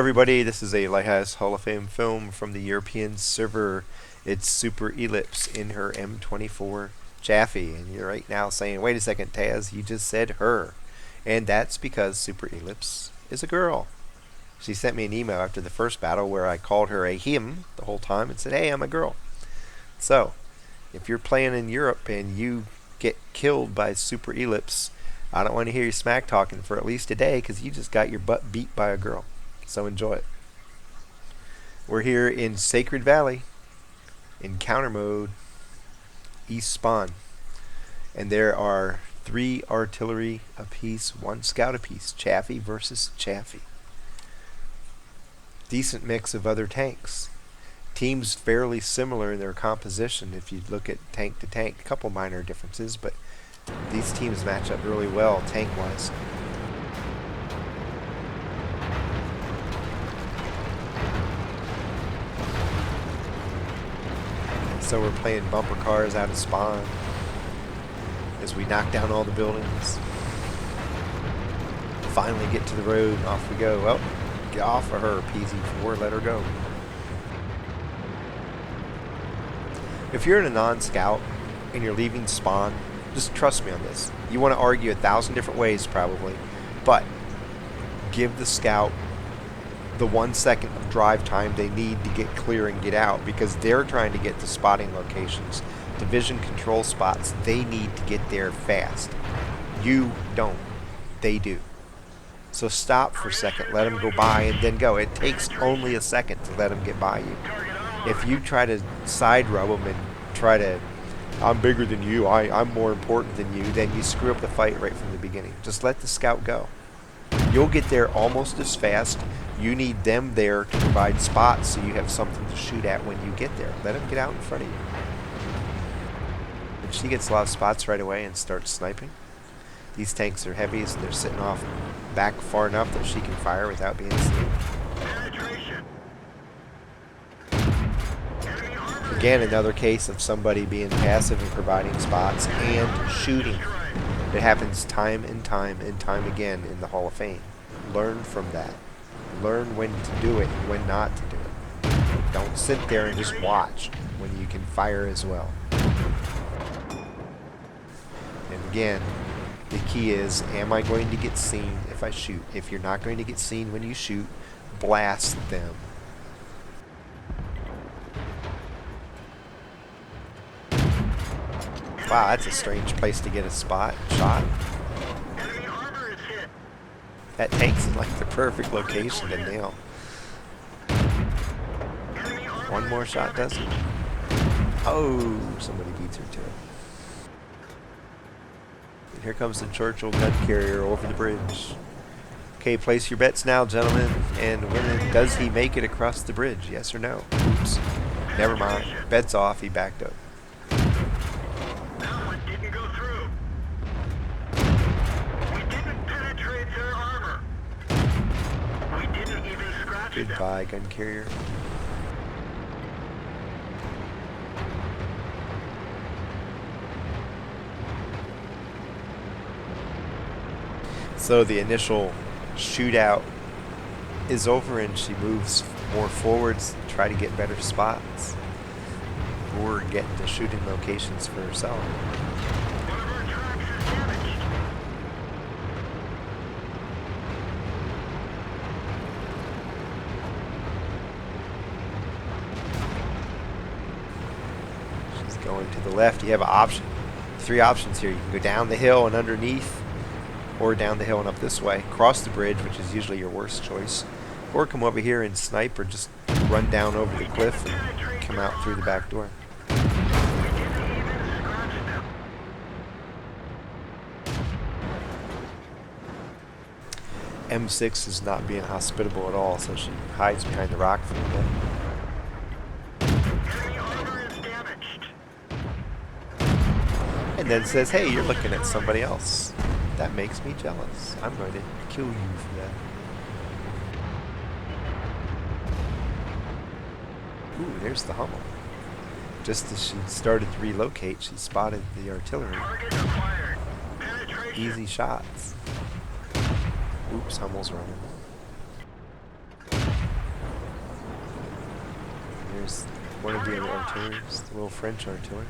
everybody, this is a Lighthouse Hall of Fame film from the European server. It's superellips in her M24 Chaffee, and you're right now saying, wait a second, Taz, you just said her. And that's because superellips is a girl. She sent me an email after the first battle where I called her a him the whole time and said, hey, I'm a girl. So, if you're playing in Europe and you get killed by superellips, I don't want to hear you smack talking for at least a day because you just got your butt beat by a girl. So enjoy it. We're here in Sacred Valley, encounter mode, east spawn. And there are 3 artillery apiece, 1 scout apiece, Chaffee versus Chaffee. Decent mix of other tanks. Teams fairly similar in their composition if you look at tank to tank. A couple minor differences, but these teams match up really well tank-wise. So we're playing bumper cars out of spawn as we knock down all the buildings. Finally get to the road and off we go. Well, get off of her, PZ4, let her go. If you're in a non-scout and you're leaving spawn, just trust me on this. You want to argue 1,000 different ways probably, but give the scout the 1 second of drive time they need to get clear and get out, because they're trying to get to spotting locations, division control spots. They need to get there fast. You don't. They do. So stop for a second, let them go by, and then go. It takes only a second to let them get by you. If you try to side rub them and try to, I'm bigger than you, I'm more important than you, then you screw up the fight right from the beginning. Just let the scout go. You'll get there almost as fast. You need them there to provide spots so you have something to shoot at when you get there. Let them get out in front of you. If she gets a lot of spots right away and starts sniping, these tanks are heavy, so they're sitting off back far enough that she can fire without being seen. Again, another case of somebody being passive and providing spots and shooting. It happens time and time and time again in the Hall of Fame. Learn from that. Learn when to do it and when not to do it. Don't sit there and just watch when you can fire as well. And again, the key is, am I going to get seen if I shoot? If you're not going to get seen when you shoot, blast them. Wow, that's a strange place to get a shot. That tank's in like the perfect location to nail. One more shot does it. Oh, somebody beats her to it. And here comes the Churchill gun carrier over the bridge. Okay, place your bets now, gentlemen and women. Does he make it across the bridge? Yes or no? Oops. Never mind. Bet's off. He backed up. Goodbye, gun carrier. So the initial shootout is over and she moves more forwards to try to get better spots or get into shooting locations for herself. Going to the left, you have an option. 3 options here. You can go down the hill and underneath, or down the hill and up this way. Cross the bridge, which is usually your worst choice. Or come over here and snipe, or just run down over the cliff and come out through the back door. M6 is not being hospitable at all, so she hides behind the rock for a bit. And then says, hey, you're looking at somebody else. That makes me jealous. I'm going to kill you for that. Ooh, there's the Hummel. Just as she started to relocate, she spotted the artillery. Easy shots. Oops, Hummel's running. There's one of the other artilleries, the little French artillery.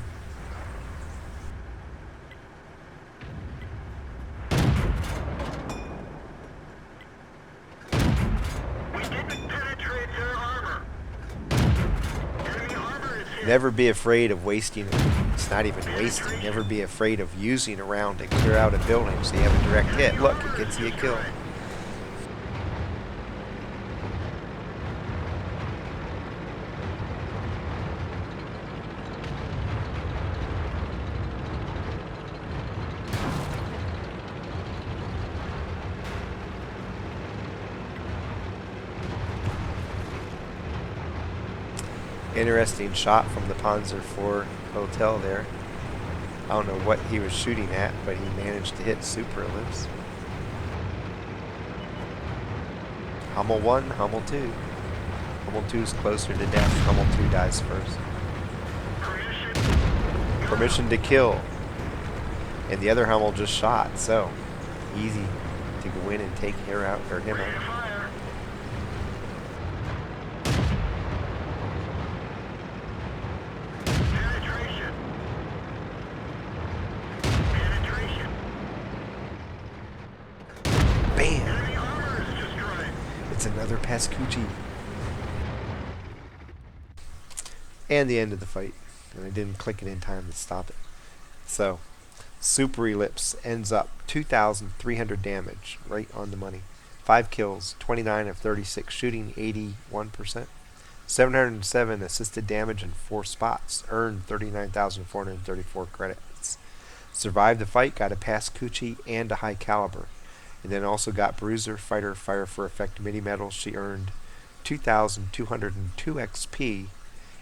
Never be afraid of wasting it. It's not even wasting. Never be afraid of using a round to clear out a building so you have a direct hit. Look, it gets you a kill. Interesting shot from the Panzer IV hotel there. I don't know what he was shooting at, but he managed to hit superellips. Hummel 1, Hummel 2. Hummel 2 is closer to death. Hummel 2 dies first. Permission to kill. And the other Hummel just shot, so easy to go in and take her out, or him out. It's another Pascucci. And the end of the fight. And I didn't click it in time to stop it. So, superellips ends up 2,300 damage, right on the money. 5 kills, 29 of 36 shooting, 81%. 707 assisted damage in 4 spots, earned 39,434 credits. Survived the fight, got a Pascucci and a high caliber. And then also got Bruiser, Fighter, Fire for Effect MIDI medals. She earned 2,202 XP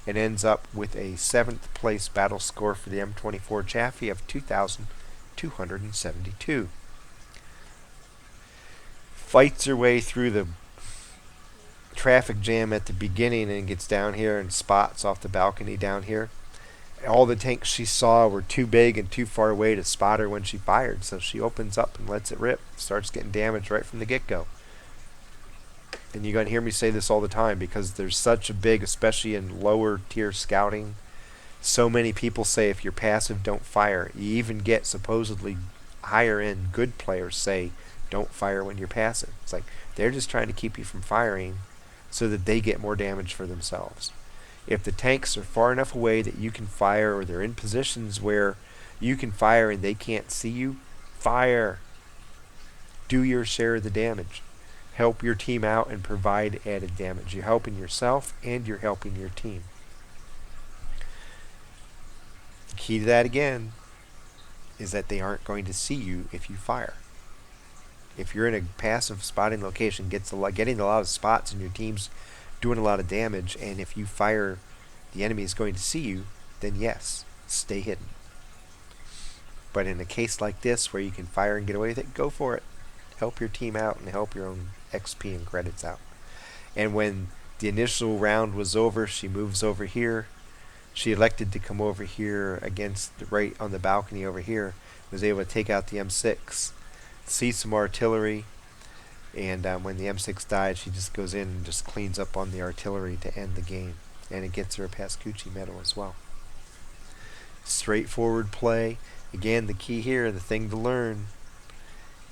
and ends up with a 7th place battle score for the M24 Chaffee of 2,272. Fights her way through the traffic jam at the beginning and gets down here and spots off the balcony down here. All the tanks she saw were too big and too far away to spot her when she fired, so she opens up and lets it rip. Starts getting damaged right from the get-go. And you're going to hear me say this all the time because there's such a big, especially in lower tier scouting, so many people say if you're passive, don't fire. You even get supposedly higher end good players say don't fire when you're passive. It's like they're just trying to keep you from firing so that they get more damage for themselves. If the tanks are far enough away that you can fire, or they're in positions where you can fire and they can't see you, fire. Do your share of the damage. Help your team out and provide added damage. You're helping yourself and you're helping your team. The key to that again is that they aren't going to see you if you fire. If you're in a passive spotting location, getting a lot of spots and your team's doing a lot of damage, and if you fire, the enemy is going to see you, then yes, stay hidden. But in a case like this where you can fire and get away with it, go for it. Help your team out and help your own XP and credits out. And when the initial round was over, she moves over here. She elected to come over here against right on the balcony over here. Was able to take out the M6, see some artillery. And when the M6 died, she just goes in and just cleans up on the artillery to end the game. And it gets her a Pascucci medal as well. Straightforward play. Again, the key here, the thing to learn,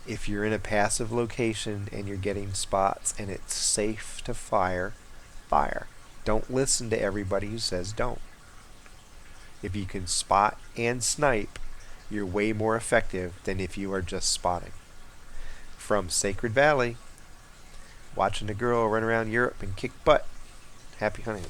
if you're in a passive location and you're getting spots and it's safe to fire, fire. Don't listen to everybody who says don't. If you can spot and snipe, you're way more effective than if you are just spotting. From Sacred Valley, watching a girl run around Europe and kick butt. Happy hunting.